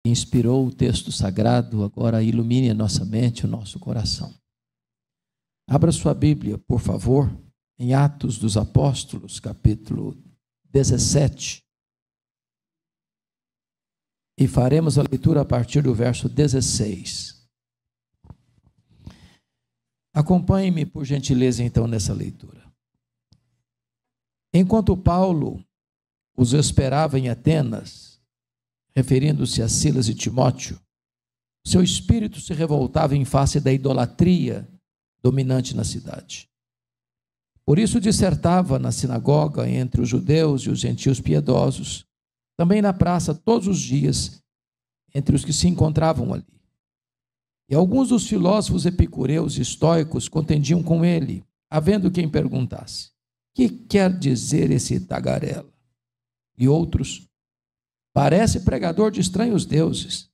inspirou o texto sagrado, agora ilumine a nossa mente, o nosso coração. Abra sua Bíblia, por favor, em Atos dos Apóstolos, capítulo 17. E faremos a leitura a partir do verso 16. Acompanhe-me, por gentileza, então, nessa leitura. Enquanto Paulo os esperava em Atenas, referindo-se a Silas e Timóteo, seu espírito se revoltava em face da idolatria dominante na cidade. Por isso dissertava na sinagoga entre os judeus e os gentios piedosos, também na praça todos os dias, entre os que se encontravam ali. E alguns dos filósofos epicureus e estoicos contendiam com ele, havendo quem perguntasse: que quer dizer esse tagarela? E outros: parece pregador de estranhos deuses,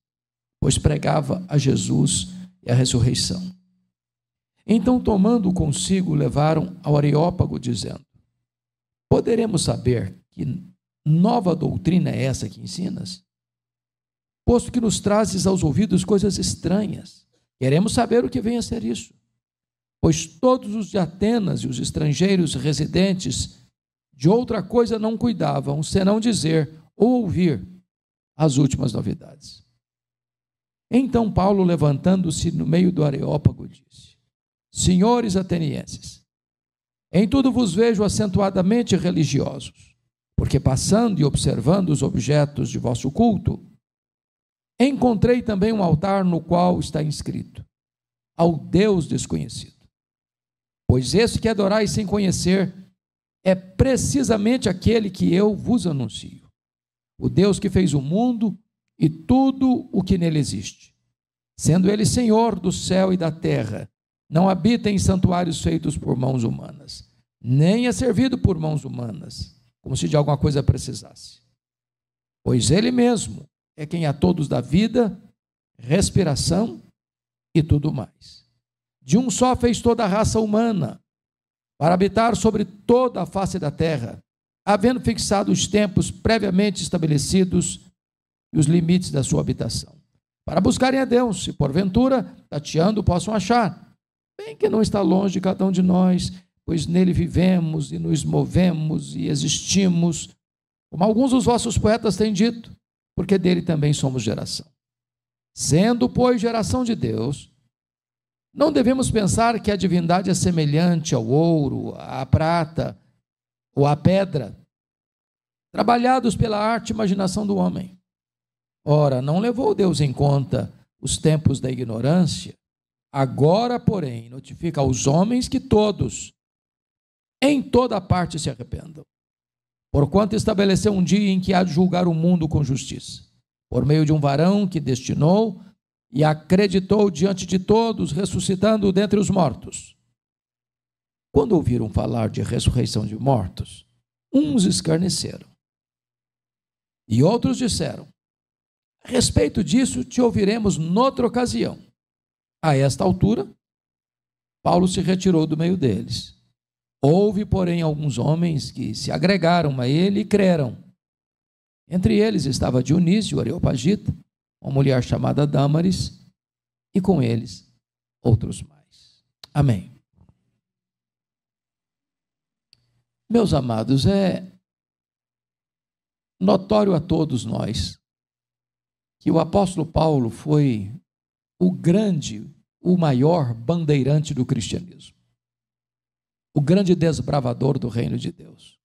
pois pregava a Jesus e a ressurreição. Então, tomando consigo, levaram ao Areópago, dizendo: poderemos saber que nova doutrina é essa que ensinas? Posto que nos trazes aos ouvidos coisas estranhas, queremos saber o que vem a ser isso. Pois todos os de Atenas e os estrangeiros residentes de outra coisa não cuidavam, senão dizer ou ouvir as últimas novidades. Então Paulo, levantando-se no meio do Areópago, disse: senhores atenienses, em tudo vos vejo acentuadamente religiosos, porque passando e observando os objetos de vosso culto, encontrei também um altar no qual está inscrito: ao Deus desconhecido. Pois esse que adorais sem conhecer é precisamente aquele que eu vos anuncio, o Deus que fez o mundo e tudo o que nele existe. Sendo ele Senhor do céu e da terra, não habita em santuários feitos por mãos humanas, nem é servido por mãos humanas, como se de alguma coisa precisasse. Pois ele mesmo é quem a todos dá vida, respiração e tudo mais. De um só fez toda a raça humana, para habitar sobre toda a face da terra, havendo fixado os tempos previamente estabelecidos e os limites da sua habitação, para buscarem a Deus, se porventura, tateando, possam achar, bem que não está longe de cada um de nós, pois nele vivemos e nos movemos e existimos, como alguns dos vossos poetas têm dito, porque dele também somos geração. Sendo, pois, geração de Deus, não devemos pensar que a divindade é semelhante ao ouro, à prata ou à pedra, trabalhados pela arte e imaginação do homem. Ora, não levou Deus em conta os tempos da ignorância, agora, porém, notifica aos homens que todos, em toda parte, se arrependam. Porquanto estabeleceu um dia em que há de julgar o mundo com justiça, por meio de um varão que destinou e acreditou diante de todos, ressuscitando dentre os mortos. Quando ouviram falar de ressurreição de mortos, uns escarneceram, e outros disseram: a respeito disso te ouviremos noutra ocasião. A esta altura, Paulo se retirou do meio deles. Houve, porém, alguns homens que se agregaram a ele e creram. Entre eles estava Dionísio, o Areopagita, uma mulher chamada Dâmaris, e com eles outros mais. Amém. Meus amados, é notório a todos nós que o apóstolo Paulo foi o maior bandeirante do cristianismo, o grande desbravador do reino de Deus.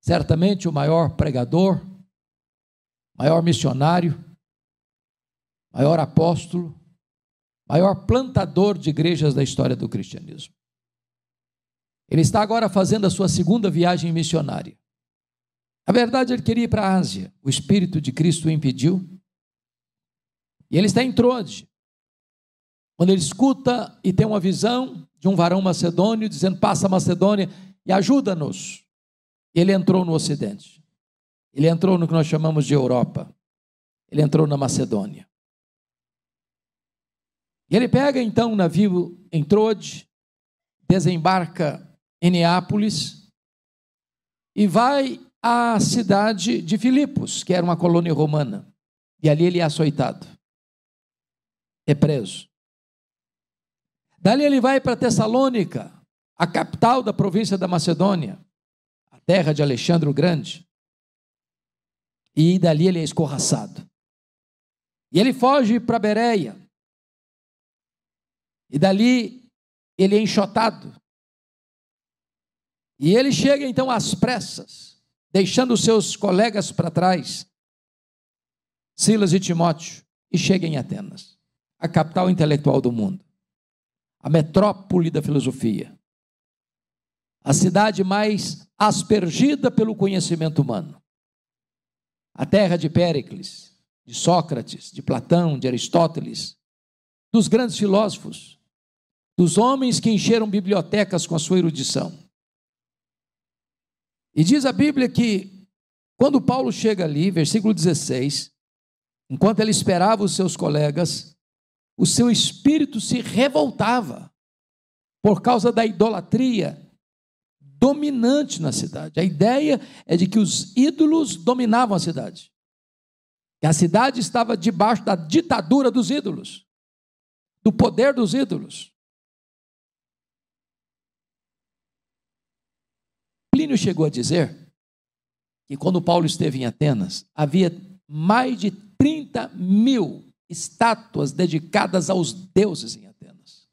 Certamente o maior pregador, maior missionário, maior apóstolo, maior plantador de igrejas da história do cristianismo. Ele está agora fazendo a sua segunda viagem missionária. Na verdade, ele queria ir para a Ásia. O Espírito de Cristo o impediu. E ele está em Troade. Quando ele escuta e tem uma visão de um varão macedônio dizendo: passa a Macedônia e ajuda-nos. Ele entrou no Ocidente. Ele entrou no que nós chamamos de Europa. Ele entrou na Macedônia. E ele pega então um navio em Troade, desembarca em Neápolis e vai à cidade de Filipos, que era uma colônia romana. E ali ele é açoitado, é preso. Dali ele vai para Tessalônica, a capital da província da Macedônia, a terra de Alexandre o Grande. E dali ele é escorraçado. E ele foge para Bereia. E dali ele é enxotado. E ele chega então às pressas, deixando os seus colegas para trás, Silas e Timóteo, e chega em Atenas, a capital intelectual do mundo, a metrópole da filosofia, a cidade mais aspergida pelo conhecimento humano, a terra de Péricles, de Sócrates, de Platão, de Aristóteles, dos grandes filósofos, dos homens que encheram bibliotecas com a sua erudição. E diz a Bíblia que, quando Paulo chega ali, versículo 16, enquanto ele esperava os seus colegas, o seu espírito se revoltava por causa da idolatria dominante na cidade. A ideia é de que os ídolos dominavam a cidade. E a cidade estava debaixo da ditadura dos ídolos, do poder dos ídolos. Plínio chegou a dizer que quando Paulo esteve em Atenas, havia mais de 30.000 estátuas dedicadas aos deuses em Atenas.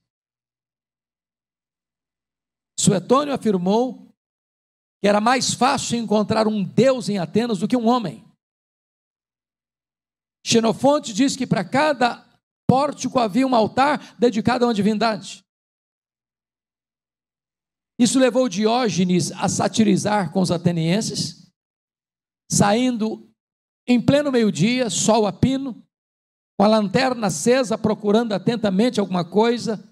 Suetônio afirmou que era mais fácil encontrar um deus em Atenas do que um homem. Xenofonte diz que para cada pórtico havia um altar dedicado a uma divindade. Isso levou Diógenes a satirizar com os atenienses, saindo em pleno meio-dia, sol a pino, com a lanterna acesa, procurando atentamente alguma coisa.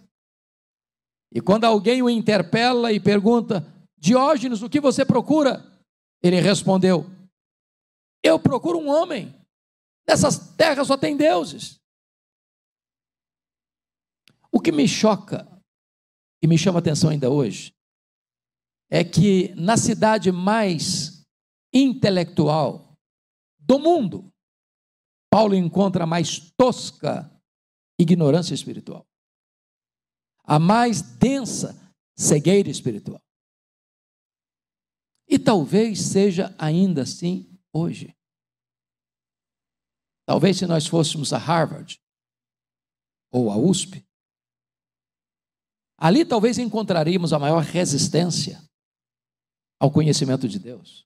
E quando alguém o interpela e pergunta: Diógenes, o que você procura? Ele respondeu: eu procuro um homem. Nessas terras só tem deuses. O que me choca e me chama a atenção ainda hoje é que na cidade mais intelectual do mundo, Paulo encontra a mais tosca ignorância espiritual, a mais densa cegueira espiritual. E talvez seja ainda assim hoje. Talvez se nós fôssemos a Harvard ou a USP, ali talvez encontraríamos a maior resistência ao conhecimento de Deus.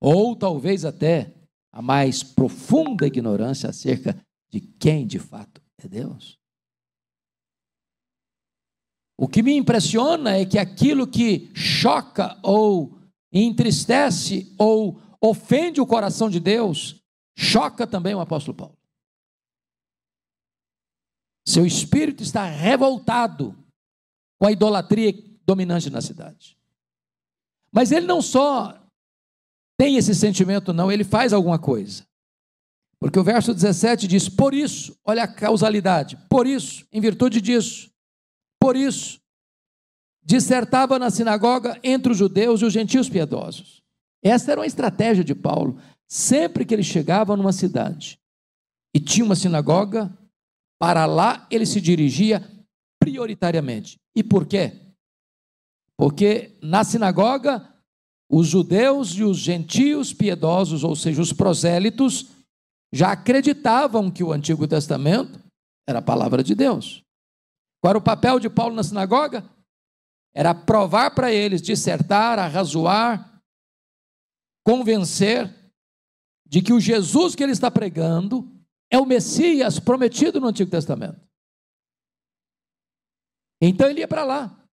Ou talvez até a mais profunda ignorância acerca de quem de fato é Deus. O que me impressiona é que aquilo que choca ou entristece ou ofende o coração de Deus, choca também o apóstolo Paulo. Seu espírito está revoltado com a idolatria dominante na cidade. Mas ele não só tem esse sentimento, não, ele faz alguma coisa. Porque o verso 17 diz: por isso, olha a causalidade, por isso, em virtude disso, por isso, dissertava na sinagoga entre os judeus e os gentios piedosos. Essa era uma estratégia de Paulo. Sempre que ele chegava numa cidade e tinha uma sinagoga, para lá ele se dirigia prioritariamente. E por quê? Porque na sinagoga, os judeus e os gentios piedosos, ou seja, os prosélitos, já acreditavam que o Antigo Testamento era a palavra de Deus. Qual era o papel de Paulo na sinagoga? Era provar para eles, dissertar, arrazoar, convencer de que o Jesus que ele está pregando é o Messias prometido no Antigo Testamento. Então ele ia para lá.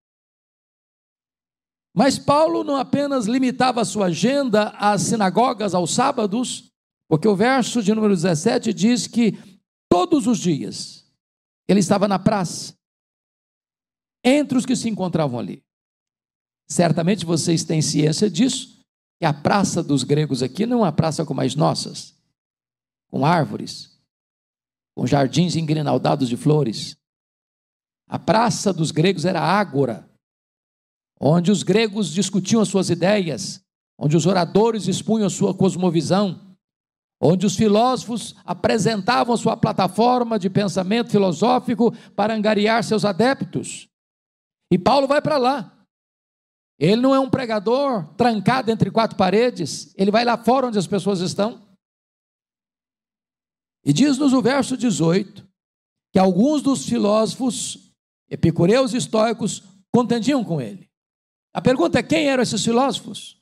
Mas Paulo não apenas limitava a sua agenda às sinagogas aos sábados, porque o verso de número 17 diz que todos os dias ele estava na praça, entre os que se encontravam ali. Certamente vocês têm ciência disso, que a praça dos gregos aqui não é uma praça como as nossas, com árvores, com jardins engrinaldados de flores. A praça dos gregos era a ágora, onde os gregos discutiam as suas ideias, onde os oradores expunham a sua cosmovisão, onde os filósofos apresentavam sua plataforma de pensamento filosófico para angariar seus adeptos. E Paulo vai para lá. Ele não é um pregador trancado entre quatro paredes, ele vai lá fora onde as pessoas estão. E diz-nos o verso 18, que alguns dos filósofos, epicureus e estoicos, contendiam com ele. A pergunta é: quem eram esses filósofos?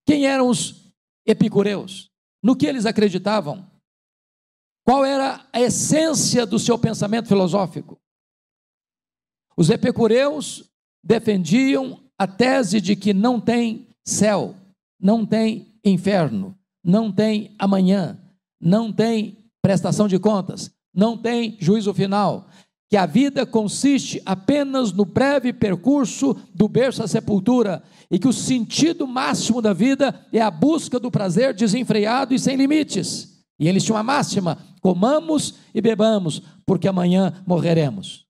Quem eram os epicureus? No que eles acreditavam? Qual era a essência do seu pensamento filosófico? Os epicureus defendiam a tese de que não tem céu, não tem inferno, não tem amanhã, não tem prestação de contas, não tem juízo final, que a vida consiste apenas no breve percurso do berço à sepultura, e que o sentido máximo da vida é a busca do prazer desenfreado e sem limites. E eles tinham a máxima: comamos e bebamos, porque amanhã morreremos.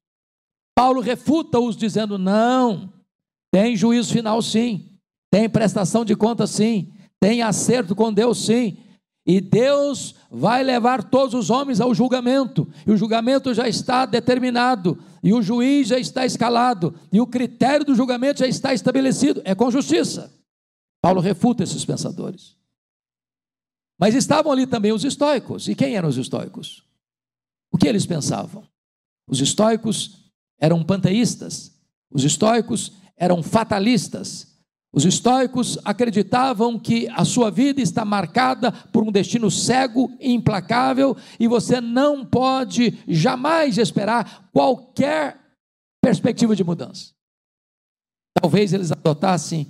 Paulo refuta-os dizendo: não, tem juízo final sim, tem prestação de contas sim, tem acerto com Deus sim, e Deus vai levar todos os homens ao julgamento, e o julgamento já está determinado, e o juiz já está escalado, e o critério do julgamento já está estabelecido, é com justiça. Paulo refuta esses pensadores. Mas estavam ali também os estoicos. E quem eram os estoicos? O que eles pensavam? Os estoicos eram panteístas, os estoicos eram fatalistas. Os estoicos acreditavam que a sua vida está marcada por um destino cego e implacável, e você não pode jamais esperar qualquer perspectiva de mudança. Talvez eles adotassem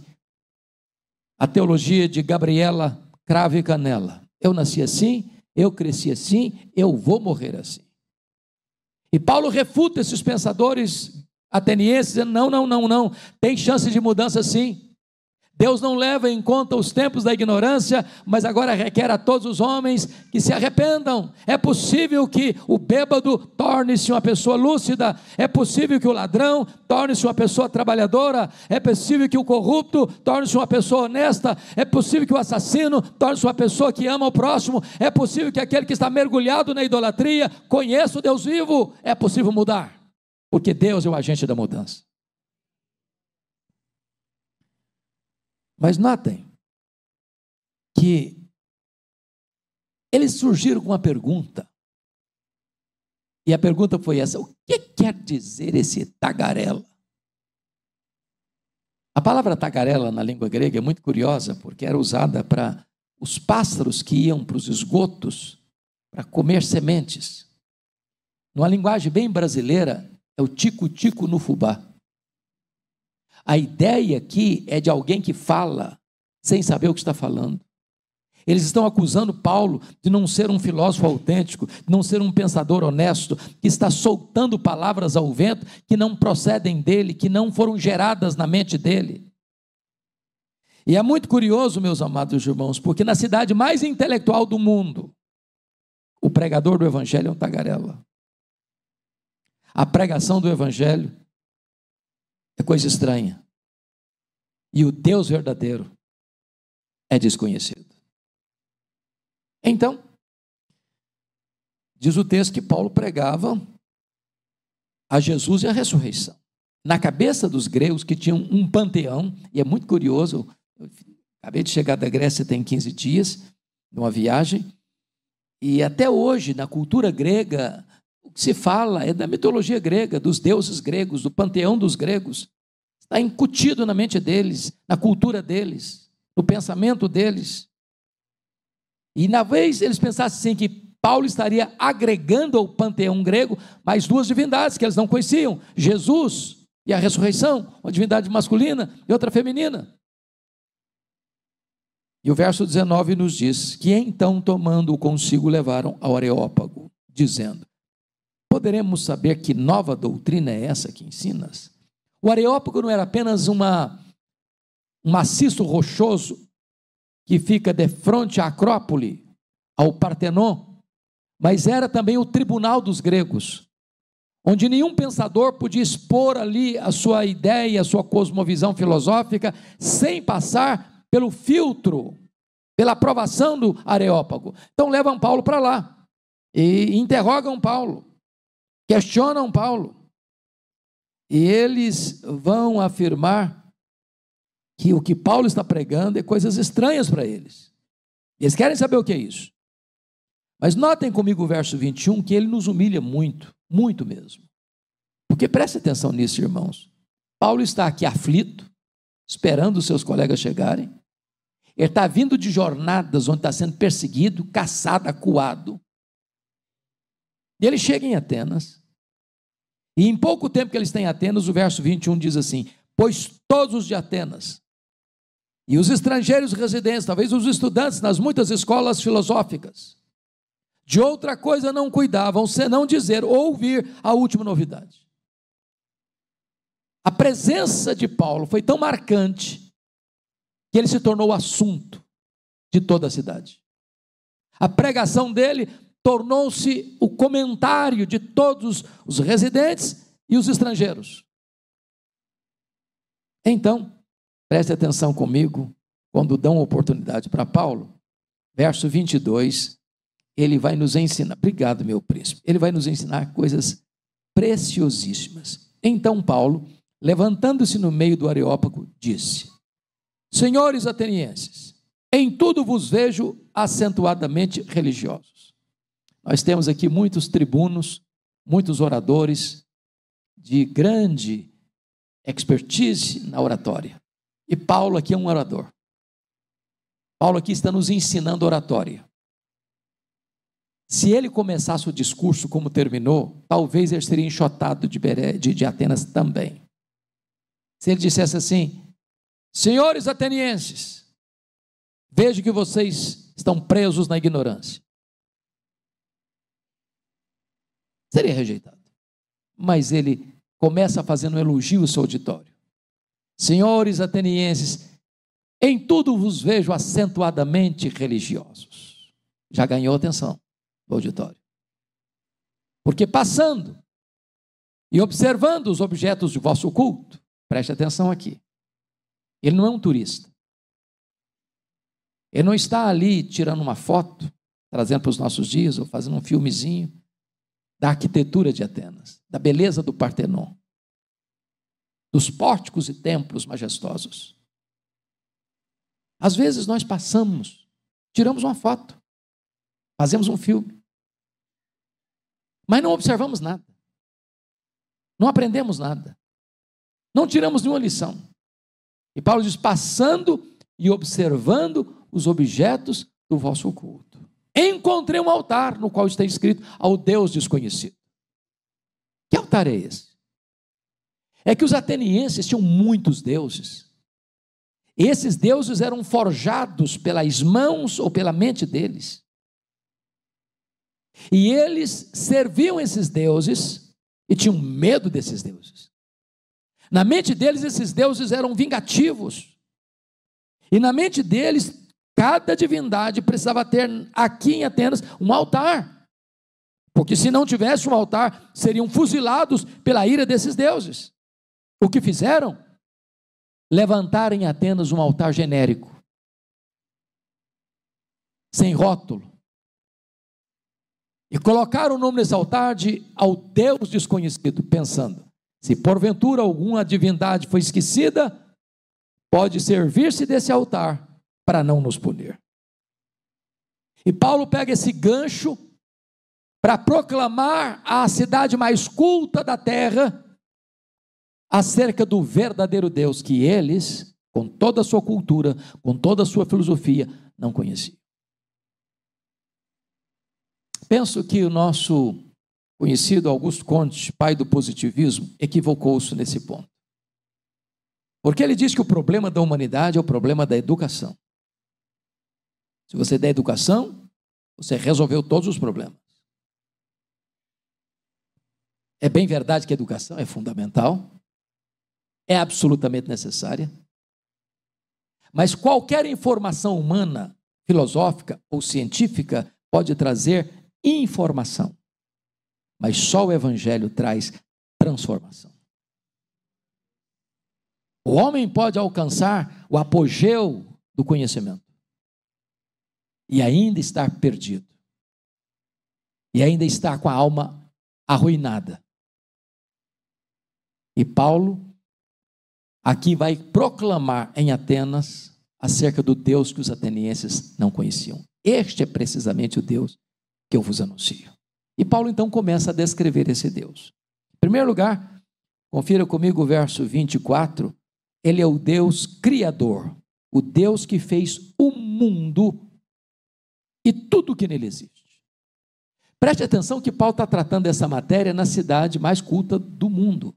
a teologia de Gabriela Cravo e Canela: eu nasci assim, eu cresci assim, eu vou morrer assim. E Paulo refuta esses pensadores atenienses, dizendo: não, tem chance de mudança sim. Deus não leva em conta os tempos da ignorância, mas agora requer a todos os homens que se arrependam. É possível que o bêbado torne-se uma pessoa lúcida, é possível que o ladrão torne-se uma pessoa trabalhadora, é possível que o corrupto torne-se uma pessoa honesta, é possível que o assassino torne-se uma pessoa que ama o próximo, é possível que aquele que está mergulhado na idolatria conheça o Deus vivo. É possível mudar, porque Deus é o agente da mudança. Mas notem que eles surgiram com uma pergunta, e a pergunta foi essa: o que quer dizer esse tagarela? A palavra tagarela na língua grega é muito curiosa, porque era usada para os pássaros que iam para os esgotos para comer sementes. Numa linguagem bem brasileira, é o tico-tico no fubá. A ideia aqui é de alguém que fala sem saber o que está falando. Eles estão acusando Paulo de não ser um filósofo autêntico, de não ser um pensador honesto, que está soltando palavras ao vento que não procedem dele, que não foram geradas na mente dele. E é muito curioso, meus amados irmãos, porque na cidade mais intelectual do mundo, o pregador do evangelho é um tagarela. A pregação do evangelho é coisa estranha. E o Deus verdadeiro é desconhecido. Então, diz o texto que Paulo pregava a Jesus e a ressurreição. Na cabeça dos gregos, que tinham um panteão, e é muito curioso, eu acabei de chegar da Grécia tem 15 dias, numa viagem, e até hoje, na cultura grega, o que se fala é da mitologia grega, dos deuses gregos, do panteão dos gregos. Está incutido na mente deles, na cultura deles, no pensamento deles. E na vez eles pensassem assim, que Paulo estaria agregando ao panteão grego mais duas divindades que eles não conheciam: Jesus e a ressurreição, uma divindade masculina e outra feminina. E o verso 19 nos diz que então, tomando-o consigo, levaram ao Areópago, dizendo: poderemos saber que nova doutrina é essa que ensinas? O Areópago não era apenas um maciço rochoso que fica de frente à Acrópole, ao Partenon, mas era também o tribunal dos gregos, onde nenhum pensador podia expor ali a sua ideia, a sua cosmovisão filosófica, sem passar pelo filtro pela aprovação do Areópago. Então levam Paulo para lá e interrogam Paulo, questionam Paulo. E eles vão afirmar que o que Paulo está pregando é coisas estranhas para eles. E eles querem saber o que é isso. Mas notem comigo o verso 21, que ele nos humilha muito, muito mesmo. Porque preste atenção nisso, irmãos. Paulo está aqui aflito, esperando os seus colegas chegarem. Ele está vindo de jornadas onde está sendo perseguido, caçado, acuado. E ele chega em Atenas. E em pouco tempo que eles têm em Atenas, o verso 21 diz assim: pois todos os de Atenas, e os estrangeiros residentes, talvez os estudantes nas muitas escolas filosóficas, de outra coisa não cuidavam, senão dizer ou ouvir a última novidade. A presença de Paulo foi tão marcante que ele se tornou o assunto de toda a cidade. A pregação dele tornou-se o comentário de todos os residentes e os estrangeiros. Então, preste atenção comigo, quando dão oportunidade para Paulo, verso 22, ele vai nos ensinar, obrigado meu príncipe, ele vai nos ensinar coisas preciosíssimas. Então Paulo, levantando-se no meio do Areópago, disse: senhores atenienses, em tudo vos vejo acentuadamente religiosos. Nós temos aqui muitos tribunos, muitos oradores de grande expertise na oratória. E Paulo aqui é um orador. Paulo aqui está nos ensinando oratória. Se ele começasse o discurso como terminou, talvez ele seria enxotado de Atenas também. Se ele dissesse assim: senhores atenienses, vejo que vocês estão presos na ignorância, seria rejeitado. Mas ele começa fazendo um elogio ao seu auditório. Senhores atenienses, em tudo vos vejo acentuadamente religiosos. Já ganhou atenção do auditório. Porque passando e observando os objetos de vosso culto, preste atenção aqui, ele não é um turista. Ele não está ali tirando uma foto, trazendo para os nossos dias, ou fazendo um filmezinho da arquitetura de Atenas, da beleza do Partenon, dos pórticos e templos majestosos. Às vezes nós passamos, tiramos uma foto, fazemos um filme, mas não observamos nada, não aprendemos nada, não tiramos nenhuma lição. E Paulo diz: passando e observando os objetos do vosso culto, encontrei um altar no qual está escrito: ao Deus desconhecido. Que altar é esse? É que os atenienses tinham muitos deuses. Esses deuses eram forjados pelas mãos ou pela mente deles. E eles serviam esses deuses e tinham medo desses deuses. Na mente deles, esses deuses eram vingativos. E na mente deles, cada divindade precisava ter aqui em Atenas um altar. Porque se não tivesse um altar, seriam fuzilados pela ira desses deuses. O que fizeram? Levantaram em Atenas um altar genérico, sem rótulo, e colocaram o nome desse altar de ao Deus desconhecido, pensando: se porventura alguma divindade foi esquecida, pode servir-se desse altar para não nos punir. E Paulo pega esse gancho para proclamar à cidade mais culta da terra acerca do verdadeiro Deus que eles, com toda a sua cultura, com toda a sua filosofia, não conheciam. Penso que o nosso conhecido Augusto Comte, pai do positivismo, equivocou-se nesse ponto. Porque ele diz que o problema da humanidade é o problema da educação. Se você der educação, você resolveu todos os problemas. É bem verdade que a educação é fundamental, é absolutamente necessária, mas qualquer informação humana, filosófica ou científica pode trazer informação, mas só o Evangelho traz transformação. O homem pode alcançar o apogeu do conhecimento, e ainda estar perdido, e ainda estar com a alma arruinada. E Paulo aqui vai proclamar em Atenas acerca do Deus que os atenienses não conheciam. Este é precisamente o Deus que eu vos anuncio. E Paulo então começa a descrever esse Deus. Em primeiro lugar, confira comigo o verso 24, ele é o Deus criador, o Deus que fez o mundo e tudo que nele existe. Preste atenção que Paulo está tratando dessa matéria na cidade mais culta do mundo.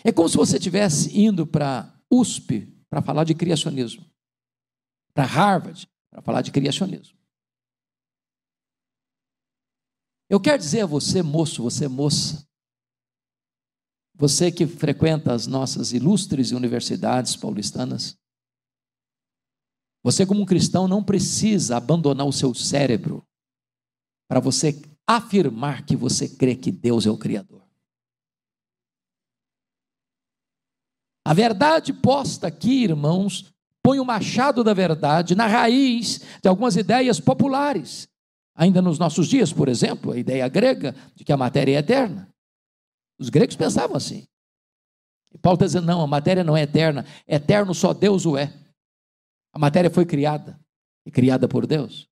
É como se você estivesse indo para USP para falar de criacionismo, para Harvard para falar de criacionismo. Eu quero dizer a você, moço, você moça, você que frequenta as nossas ilustres universidades paulistanas, você como um cristão não precisa abandonar o seu cérebro para você afirmar que você crê que Deus é o Criador. A verdade posta aqui, irmãos, põe o machado da verdade na raiz de algumas ideias populares. Ainda nos nossos dias, por exemplo, a ideia grega de que a matéria é eterna. Os gregos pensavam assim. E Paulo está dizendo, não, a matéria não é eterna. Eterno só Deus o é. A matéria foi criada, e criada por Deus.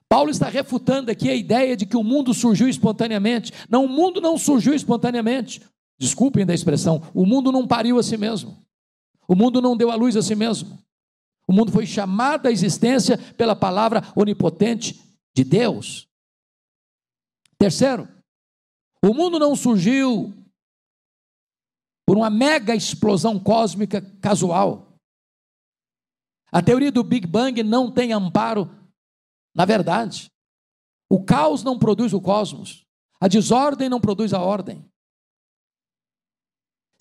Paulo está refutando aqui a ideia de que o mundo surgiu espontaneamente. Não, o mundo não surgiu espontaneamente. Desculpem da expressão, o mundo não pariu a si mesmo. O mundo não deu à luz a si mesmo. O mundo foi chamado à existência pela palavra onipotente de Deus. Terceiro, o mundo não surgiu por uma mega explosão cósmica casual. A teoria do Big Bang não tem amparo na verdade. O caos não produz o cosmos. A desordem não produz a ordem.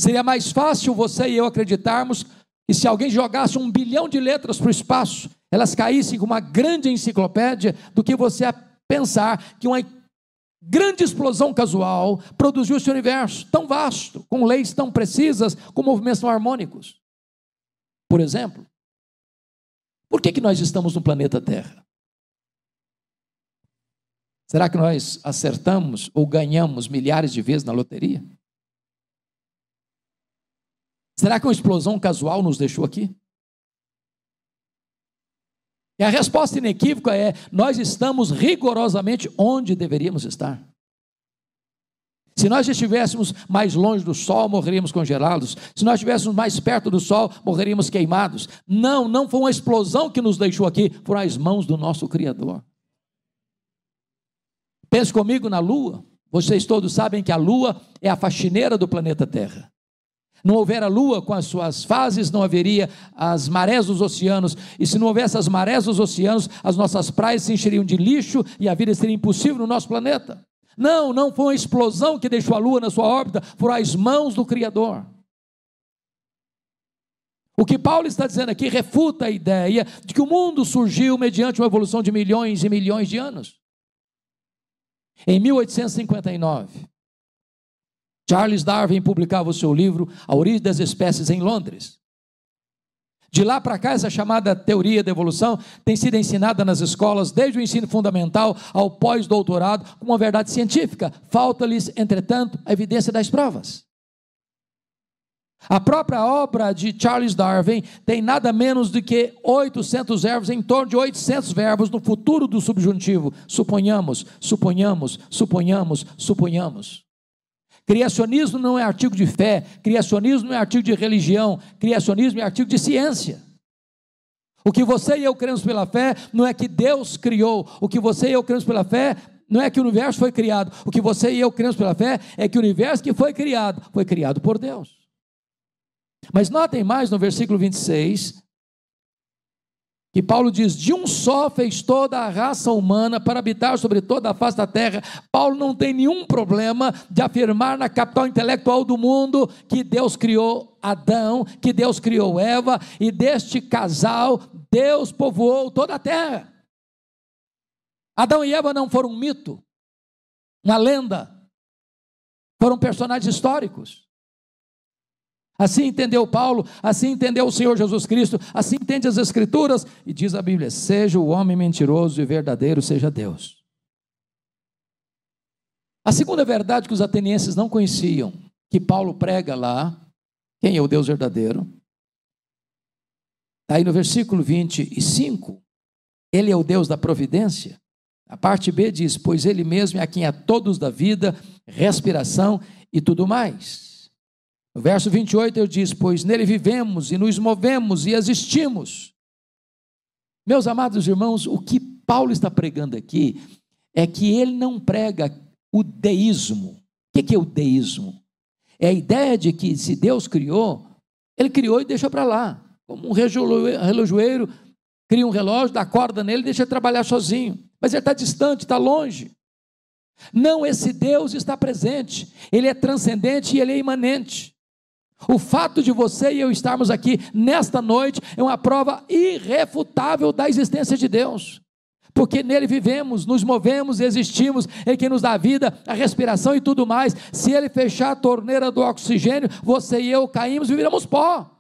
Seria mais fácil você e eu acreditarmos que se alguém jogasse 1 bilhão de letras para o espaço, elas caíssem com uma grande enciclopédia, do que você pensar que uma grande explosão casual produziu esse universo tão vasto, com leis tão precisas, com movimentos tão harmônicos. Por exemplo, por que nós estamos no planeta Terra? Será que nós acertamos ou ganhamos milhares de vezes na loteria? Será que uma explosão casual nos deixou aqui? E a resposta inequívoca é: nós estamos rigorosamente onde deveríamos estar. Se nós estivéssemos mais longe do Sol, morreríamos congelados. Se nós estivéssemos mais perto do Sol, morreríamos queimados. Não, não foi uma explosão que nos deixou aqui, foram as mãos do nosso Criador. Pense comigo na Lua. Vocês todos sabem que a Lua é a faxineira do planeta Terra. Não houver a Lua com as suas fases, não haveria as marés dos oceanos. E se não houvesse as marés dos oceanos, as nossas praias se encheriam de lixo e a vida seria impossível no nosso planeta. Não, não foi uma explosão que deixou a Lua na sua órbita, foram as mãos do Criador. O que Paulo está dizendo aqui refuta a ideia de que o mundo surgiu mediante uma evolução de milhões e milhões de anos. Em 1859, Charles Darwin publicava o seu livro A Origem das Espécies em Londres. De lá para cá, essa chamada teoria da evolução tem sido ensinada nas escolas, desde o ensino fundamental ao pós-doutorado, como uma verdade científica. Falta-lhes, entretanto, a evidência das provas. A própria obra de Charles Darwin tem nada menos do que 800 verbos, em torno de 800 verbos no futuro do subjuntivo. Suponhamos, suponhamos, suponhamos, suponhamos. Criacionismo não é artigo de fé, criacionismo não é artigo de religião, criacionismo é artigo de ciência. O que você e eu cremos pela fé não é que Deus criou, o que você e eu cremos pela fé não é que o universo foi criado, o que você e eu cremos pela fé é que o universo que foi criado por Deus. Mas notem mais no versículo 26, que Paulo diz: de um só fez toda a raça humana para habitar sobre toda a face da terra. Paulo não tem nenhum problema de afirmar na capital intelectual do mundo que Deus criou Adão, que Deus criou Eva, e deste casal Deus povoou toda a terra. Adão e Eva não foram um mito, uma lenda, foram personagens históricos. Assim entendeu Paulo, assim entendeu o Senhor Jesus Cristo, assim entende as Escrituras, e diz a Bíblia: seja o homem mentiroso e verdadeiro, seja Deus. A segunda verdade que os atenienses não conheciam, que Paulo prega lá, quem é o Deus verdadeiro, está aí no versículo 25, ele é o Deus da providência. A parte B diz: pois ele mesmo é a quem a todos dá vida, respiração e tudo mais. No verso 28 ele diz: pois nele vivemos e nos movemos e existimos. Meus amados irmãos, o que Paulo está pregando aqui é que ele não prega o deísmo. O que é o deísmo? É a ideia de que se Deus criou, ele criou e deixa para lá. Como um relojoeiro cria um relógio, dá corda nele e deixa ele trabalhar sozinho. Mas ele está distante, está longe. Não, esse Deus está presente. Ele é transcendente e ele é imanente. O fato de você e eu estarmos aqui nesta noite é uma prova irrefutável da existência de Deus, porque nele vivemos, nos movemos e existimos. Ele que nos dá a vida, a respiração e tudo mais. Se ele fechar a torneira do oxigênio, você e eu caímos e viramos pó.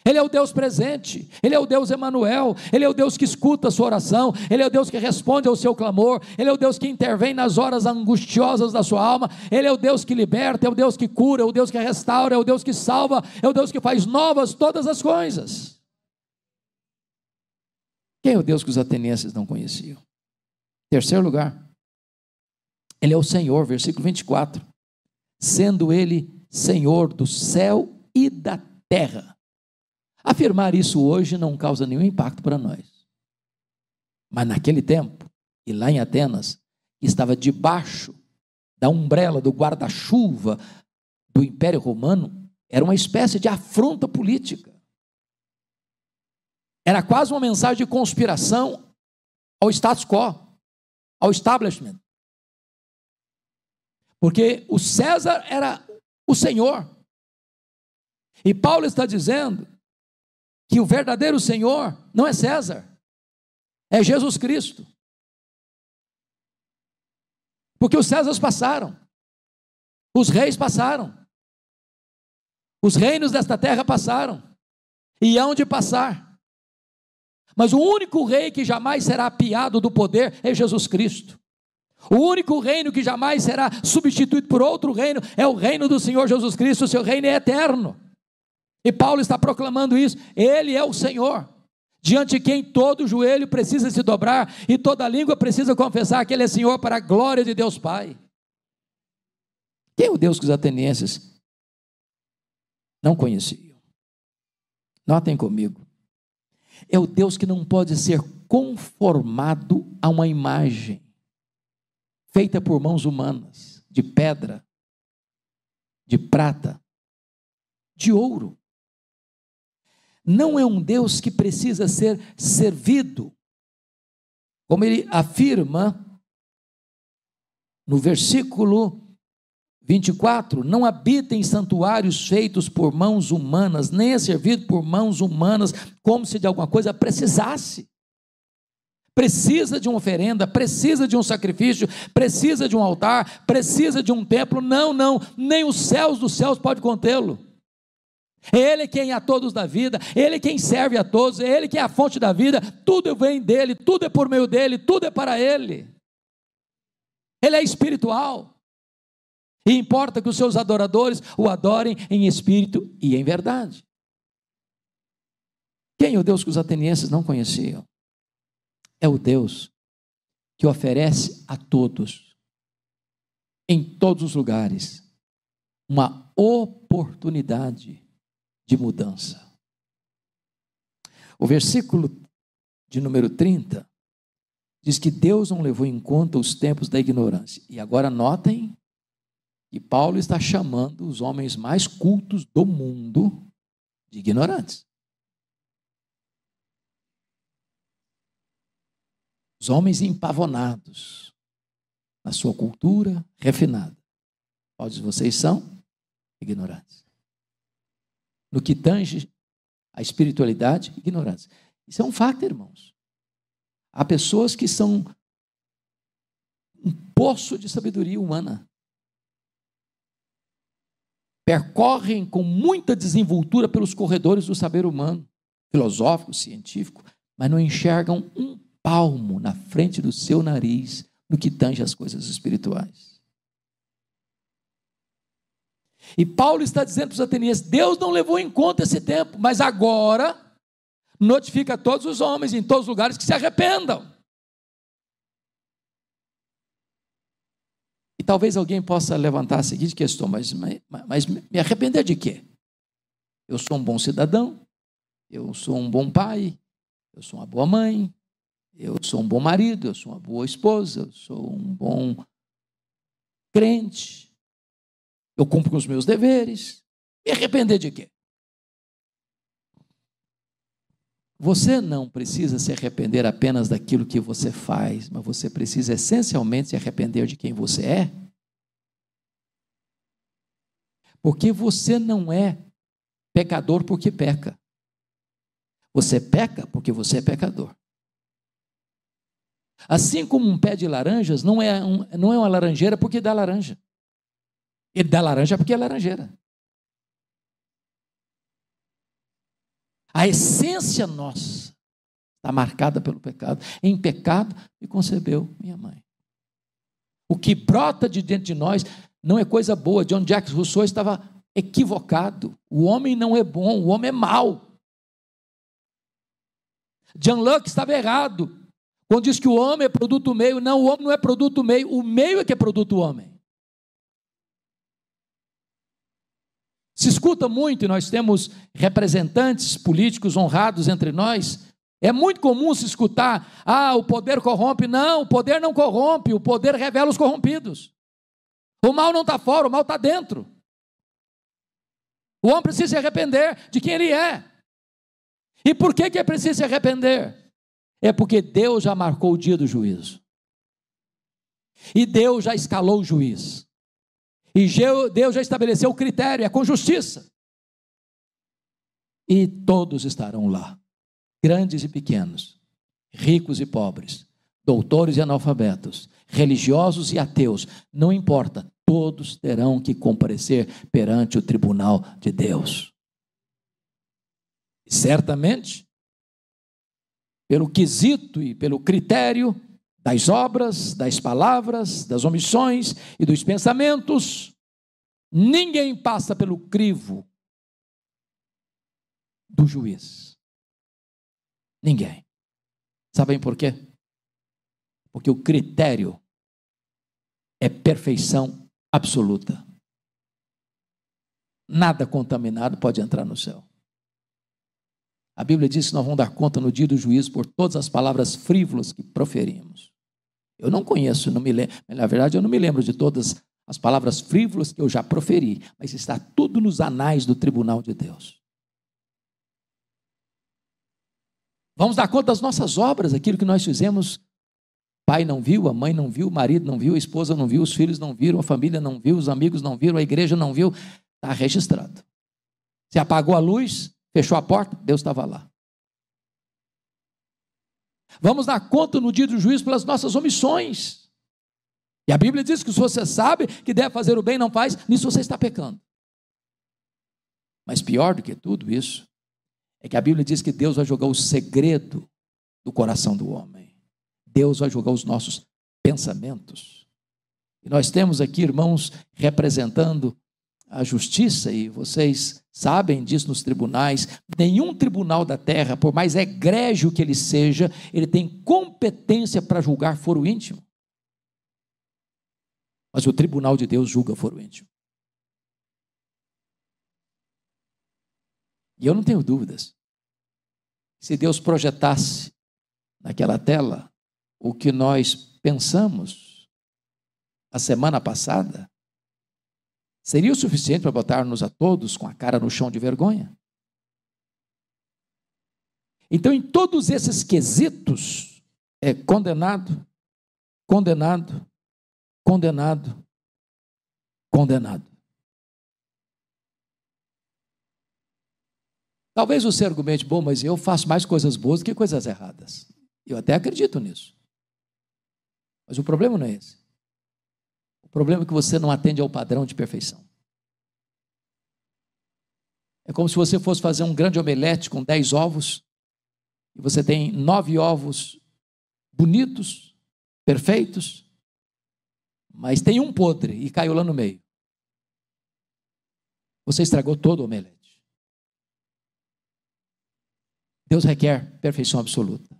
Ele é o Deus presente, ele é o Deus Emanuel, ele é o Deus que escuta a sua oração, ele é o Deus que responde ao seu clamor, ele é o Deus que intervém nas horas angustiosas da sua alma, ele é o Deus que liberta, é o Deus que cura, é o Deus que restaura, é o Deus que salva, é o Deus que faz novas todas as coisas. Quem é o Deus que os atenienses não conheciam? Terceiro lugar, ele é o Senhor, versículo 24, sendo ele Senhor do céu e da terra. Afirmar isso hoje não causa nenhum impacto para nós. Mas naquele tempo, e lá em Atenas, estava debaixo da umbrella, do guarda-chuva do Império Romano, era uma espécie de afronta política. Era quase uma mensagem de conspiração ao status quo, ao establishment. Porque o César era o Senhor. E Paulo está dizendo que o verdadeiro Senhor não é César, é Jesus Cristo. Porque os Césares passaram, os reis passaram, os reinos desta terra passaram, e hão de passar. Mas o único rei que jamais será apiado do poder é Jesus Cristo. O único reino que jamais será substituído por outro reino é o reino do Senhor Jesus Cristo. O seu reino é eterno. E Paulo está proclamando isso. Ele é o Senhor, diante de quem todo joelho precisa se dobrar e toda língua precisa confessar que Ele é Senhor, para a glória de Deus Pai. Quem é o Deus que os atenienses não conheciam? Notem comigo. É o Deus que não pode ser conformado a uma imagem feita por mãos humanas, de pedra, de prata, de ouro. Não é um Deus que precisa ser servido, como ele afirma no versículo 24, não habita em santuários feitos por mãos humanas, nem é servido por mãos humanas, como se de alguma coisa precisasse. Precisa de uma oferenda, precisa de um sacrifício, precisa de um altar, precisa de um templo. Não, nem os céus dos céus pode contê-lo. Ele quem a todos dá vida, Ele quem serve a todos, Ele que é a fonte da vida, tudo vem dEle, tudo é por meio dEle, tudo é para Ele. Ele é espiritual, e importa que os seus adoradores o adorem em espírito e em verdade. Quem é o Deus que os atenienses não conheciam? É o Deus que oferece a todos, em todos os lugares, uma oportunidade de mudança. O versículo de número 30 diz que Deus não levou em conta os tempos da ignorância. E agora notem que Paulo está chamando os homens mais cultos do mundo de ignorantes. Os homens empavonados na sua cultura refinada. Todos vocês são ignorantes. No que tange a espiritualidade, ignorância. Isso é um fato, irmãos. Há pessoas que são um poço de sabedoria humana. percorrem com muita desenvoltura pelos corredores do saber humano, filosófico, científico, mas não enxergam um palmo na frente do seu nariz no que tange as coisas espirituais. E Paulo está dizendo para os atenienses: Deus não levou em conta esse tempo, mas agora notifica a todos os homens em todos os lugares que se arrependam. E talvez alguém possa levantar a seguinte questão: mas me arrepender de quê? Eu sou um bom cidadão, eu sou um bom pai, eu sou uma boa mãe, eu sou um bom marido, eu sou uma boa esposa, eu sou um bom crente, eu cumpro com os meus deveres. Me arrepender de quê? Você não precisa se arrepender apenas daquilo que você faz, mas você precisa essencialmente se arrepender de quem você é. Porque você não é pecador porque peca. Você peca porque você é pecador. Assim como um pé de laranjas não é uma laranjeira porque dá laranja. Ele dá laranja porque é laranjeira. A essência nossa está marcada pelo pecado. Em pecado me concebeu minha mãe. O que brota de dentro de nós não é coisa boa. John Jacques Rousseau estava equivocado. O homem não é bom, o homem é mau. John Locke estava errado quando diz que o homem é produto do meio. Não, o homem não é produto do meio, o meio é que é produto do homem. Se escuta muito, e nós temos representantes políticos honrados entre nós, é muito comum se escutar: o poder corrompe. Não, o poder não corrompe, o poder revela os corrompidos. O mal não está fora, o mal está dentro. O homem precisa se arrepender de quem ele é. E por que é preciso se arrepender? É porque Deus já marcou o dia do juízo. E Deus já escalou o juiz. E Deus já estabeleceu o critério, é com justiça. E todos estarão lá, grandes e pequenos, ricos e pobres, doutores e analfabetos, religiosos e ateus, não importa, todos terão que comparecer perante o tribunal de Deus. E certamente, pelo quesito e pelo critério das obras, das palavras, das omissões e dos pensamentos, ninguém passa pelo crivo do juiz. Ninguém. Sabem por quê? Porque o critério é perfeição absoluta. Nada contaminado pode entrar no céu. A Bíblia diz que nós vamos dar conta no dia do juízo por todas as palavras frívolas que proferimos. Eu não conheço, não me lembro, na verdade eu não me lembro de todas as palavras frívolas que eu já proferi, mas está tudo nos anais do tribunal de Deus. Vamos dar conta das nossas obras, aquilo que nós fizemos. Pai não viu, a mãe não viu, o marido não viu, a esposa não viu, os filhos não viram, a família não viu, os amigos não viram, a igreja não viu. Está registrado. Se apagou a luz, fechou a porta, Deus estava lá. Vamos dar conta no dia do juízo pelas nossas omissões. E a Bíblia diz que se você sabe que deve fazer o bem e não faz, nisso você está pecando. Mas pior do que tudo isso, é que a Bíblia diz que Deus vai jogar o segredo do coração do homem. Deus vai jogar os nossos pensamentos. E nós temos aqui irmãos representando a justiça, e vocês sabem disso nos tribunais. Nenhum tribunal da terra, por mais egrégio que ele seja, ele tem competência para julgar foro íntimo. Mas o tribunal de Deus julga foro íntimo. E eu não tenho dúvidas. Se Deus projetasse naquela tela o que nós pensamos a semana passada, seria o suficiente para botar-nos a todos com a cara no chão de vergonha? Então, em todos esses quesitos, é condenado, condenado, condenado, condenado. Talvez você argumente: bom, mas eu faço mais coisas boas do que coisas erradas. Eu até acredito nisso. Mas o problema não é esse. O problema é que você não atende ao padrão de perfeição. É como se você fosse fazer um grande omelete com 10 ovos, e você tem 9 ovos bonitos, perfeitos, mas tem um podre e caiu lá no meio. Você estragou todo o omelete. Deus requer perfeição absoluta.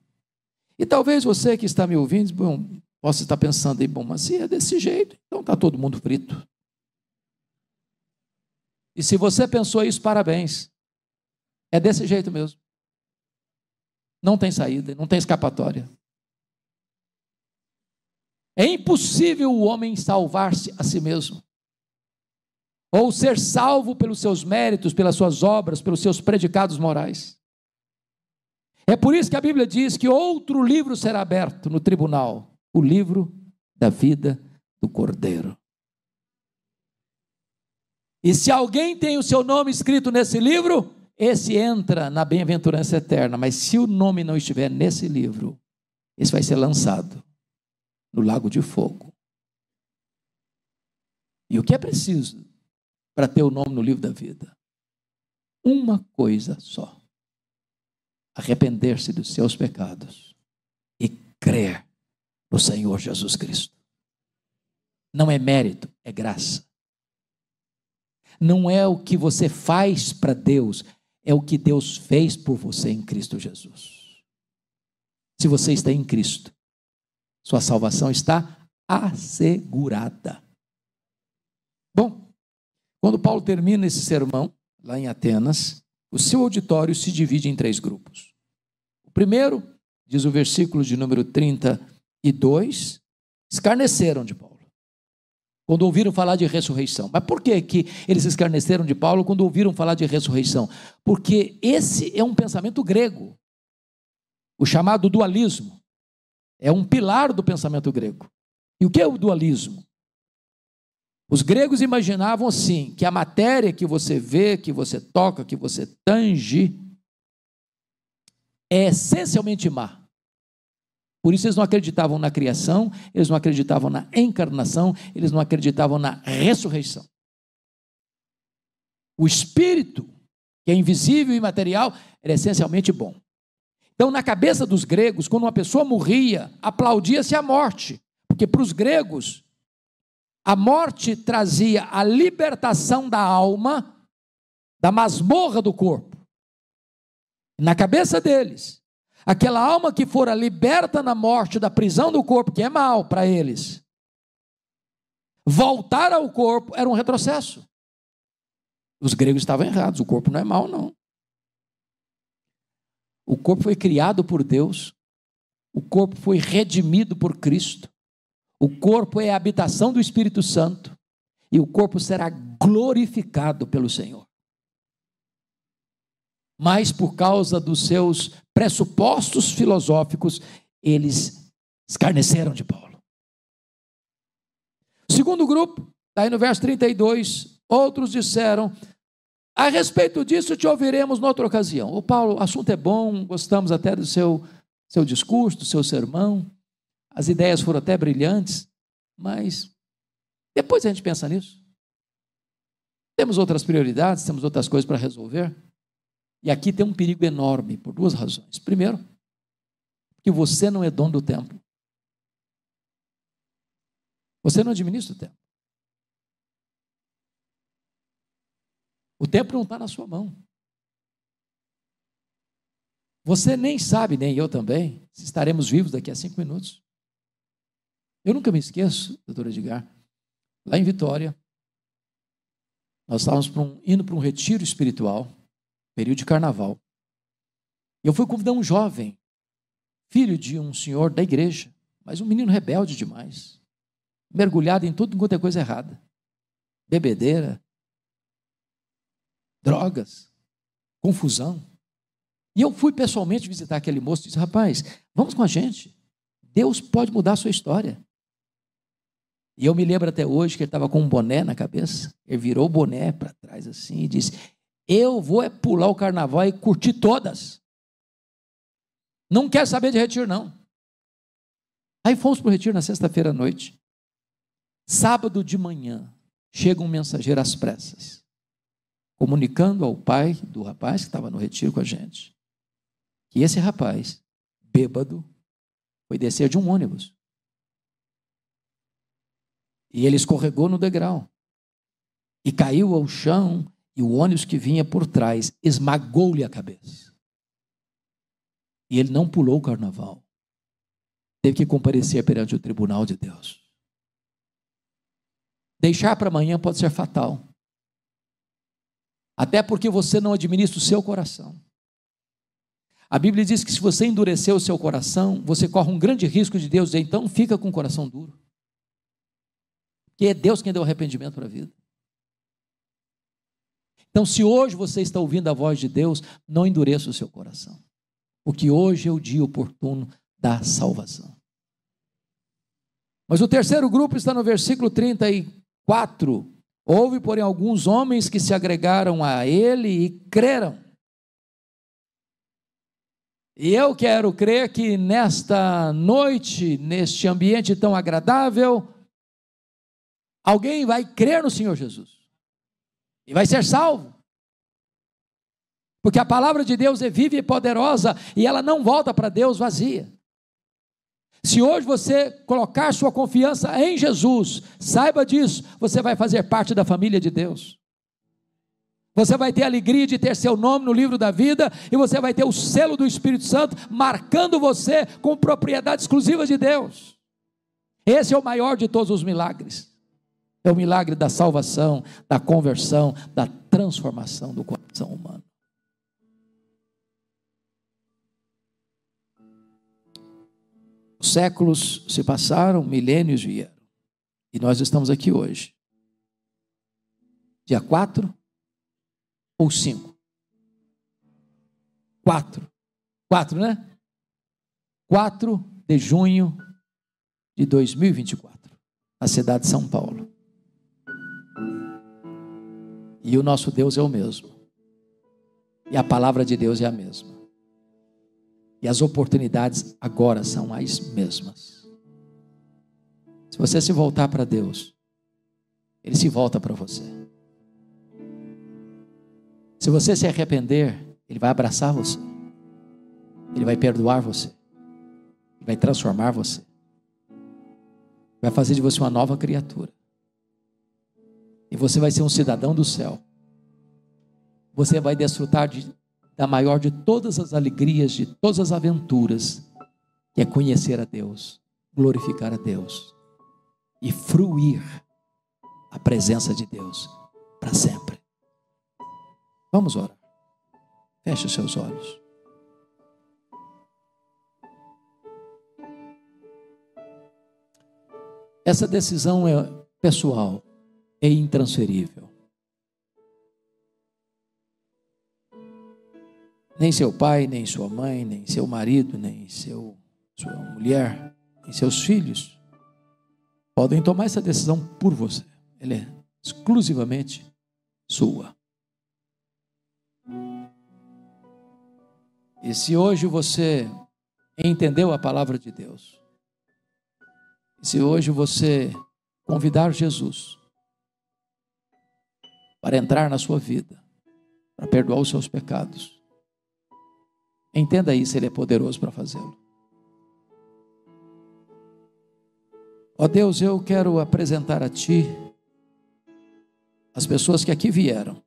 E talvez você que está me ouvindo, bom, possa estar pensando aí, bom, mas se é desse jeito, então está todo mundo frito. E se você pensou isso, parabéns. É desse jeito mesmo. Não tem saída, não tem escapatória. É impossível o homem salvar-se a si mesmo, ou ser salvo pelos seus méritos, pelas suas obras, pelos seus predicados morais. É por isso que a Bíblia diz que outro livro será aberto no tribunal, o livro da vida do Cordeiro. E se alguém tem o seu nome escrito nesse livro, esse entra na bem-aventurança eterna, mas se o nome não estiver nesse livro, esse vai ser lançado no lago de fogo. E o que é preciso para ter o nome no livro da vida? Uma coisa só: arrepender-se dos seus pecados e crer no Senhor Jesus Cristo. Não é mérito, é graça. Não é o que você faz para Deus, é o que Deus fez por você em Cristo Jesus. Se você está em Cristo, sua salvação está assegurada. Bom, quando Paulo termina esse sermão, lá em Atenas, o seu auditório se divide em 3 grupos. O primeiro, diz o versículo de número 32, escarneceram de Paulo, quando ouviram falar de ressurreição. Mas por que eles escarneceram de Paulo quando ouviram falar de ressurreição? Porque esse é um pensamento grego, o chamado dualismo. É um pilar do pensamento grego. E o que é o dualismo? Os gregos imaginavam assim, que a matéria que você vê, que você toca, que você tange, é essencialmente má. Por isso eles não acreditavam na criação, eles não acreditavam na encarnação, eles não acreditavam na ressurreição. O espírito, que é invisível e imaterial, era essencialmente bom. Então, na cabeça dos gregos, quando uma pessoa morria, aplaudia-se a morte, porque para os gregos, a morte trazia a libertação da alma da masmorra do corpo. Na cabeça deles, aquela alma que fora liberta na morte da prisão do corpo, que é mal para eles, voltar ao corpo era um retrocesso. Os gregos estavam errados, o corpo não é mal, não. O corpo foi criado por Deus, o corpo foi redimido por Cristo, o corpo é a habitação do Espírito Santo, e o corpo será glorificado pelo Senhor. Mas por causa dos seus pressupostos filosóficos, eles escarneceram de Paulo. O segundo grupo, está aí no verso 32, outros disseram: a respeito disso te ouviremos noutra ocasião. Ô Paulo, o assunto é bom, gostamos até do seu discurso, do seu sermão, as ideias foram até brilhantes, mas depois a gente pensa nisso. Temos outras prioridades, temos outras coisas para resolver. E aqui tem um perigo enorme, por 2 razões. Primeiro, que você não é dono do tempo. Você não administra o tempo. O tempo não está na sua mão. Você nem sabe, nem eu também, se estaremos vivos daqui a 5 minutos. Eu nunca me esqueço, doutor Edgar, lá em Vitória, nós estávamos indo para um retiro espiritual, período de carnaval. E eu fui convidar um jovem, filho de um senhor da igreja, mas um menino rebelde demais, mergulhado em tudo enquanto é coisa errada. Bebedeira, drogas, confusão. E eu fui pessoalmente visitar aquele moço e disse: rapaz, vamos com a gente. Deus pode mudar a sua história. E eu me lembro até hoje que ele estava com um boné na cabeça. Ele virou o boné para trás assim e disse: eu vou pular o carnaval e curtir todas. Não quero saber de retiro, não. Aí fomos para o retiro na sexta-feira à noite. Sábado de manhã, chega um mensageiro às pressas. comunicando ao pai do rapaz que estava no retiro com a gente, que esse rapaz, bêbado, foi descer de um ônibus. E ele escorregou no degrau. E caiu ao chão, e o ônibus que vinha por trás esmagou-lhe a cabeça. E ele não pulou o carnaval. Teve que comparecer perante o tribunal de Deus. Deixar para amanhã pode ser fatal. Até porque você não administra o seu coração. A Bíblia diz que se você endurecer o seu coração, você corre um grande risco de Deus dizer, então fica com o coração duro. Porque é Deus quem deu arrependimento para a vida. Então, se hoje você está ouvindo a voz de Deus, não endureça o seu coração. Porque hoje é o dia oportuno da salvação. Mas o terceiro grupo está no versículo 34. Houve, porém, alguns homens que se agregaram a ele e creram. E eu quero crer que nesta noite, neste ambiente tão agradável, alguém vai crer no Senhor Jesus. E vai ser salvo. Porque a palavra de Deus é viva e poderosa, e ela não volta para Deus vazia. Se hoje você colocar sua confiança em Jesus, saiba disso, você vai fazer parte da família de Deus. Você vai ter a alegria de ter seu nome no livro da vida, e você vai ter o selo do Espírito Santo, marcando você com propriedade exclusiva de Deus. Esse é o maior de todos os milagres. É o milagre da salvação, da conversão, da transformação do coração humano. Os séculos se passaram, milênios vieram. E nós estamos aqui hoje. Dia 4 ou 5? 4. 4, né? 4 de junho de 2024. Na cidade de São Paulo. E o nosso Deus é o mesmo. E a palavra de Deus é a mesma. E as oportunidades agora são as mesmas. Se você se voltar para Deus, Ele se volta para você. Se você se arrepender, Ele vai abraçar você. Ele vai perdoar você. Ele vai transformar você. Vai fazer de você uma nova criatura. E você vai ser um cidadão do céu. Você vai desfrutar da maior de todas as alegrias, de todas as aventuras, que é conhecer a Deus, glorificar a Deus e fruir a presença de Deus para sempre. Vamos orar. Feche os seus olhos. Essa decisão é pessoal, é intransferível. Nem seu pai, nem sua mãe, nem seu marido, nem sua mulher, nem seus filhos podem tomar essa decisão por você. Ela é exclusivamente sua. E se hoje você entendeu a palavra de Deus, se hoje você convidar Jesus para entrar na sua vida, para perdoar os seus pecados, entenda isso, Ele é poderoso para fazê-lo. Ó Deus, eu quero apresentar a Ti as pessoas que aqui vieram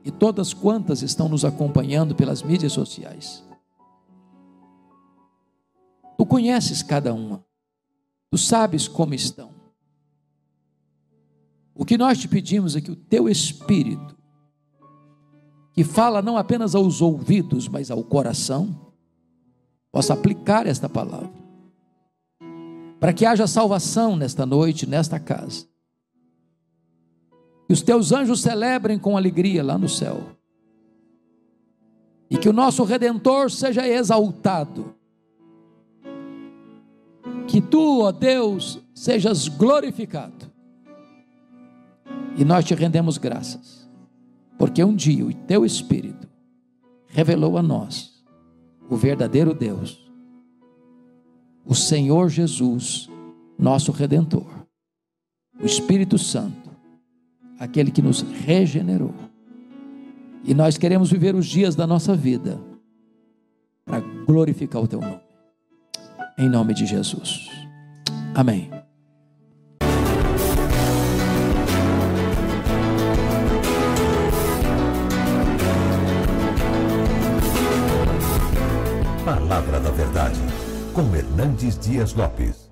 e todas quantas estão nos acompanhando pelas mídias sociais. Tu conheces cada uma, Tu sabes como estão. O que nós te pedimos é que o Teu Espírito, que fala não apenas aos ouvidos, mas ao coração, possa aplicar esta palavra, para que haja salvação nesta noite, nesta casa. Que os teus anjos celebrem com alegria lá no céu, e que o nosso Redentor seja exaltado, que tu, ó Deus, sejas glorificado, e nós te rendemos graças, porque um dia o teu Espírito revelou a nós o verdadeiro Deus, o Senhor Jesus, nosso Redentor, o Espírito Santo, aquele que nos regenerou, E nós queremos viver os dias da nossa vida para glorificar o teu nome. Em nome de Jesus. Amém. Palavra da Verdade, com Hernandes Dias Lopes.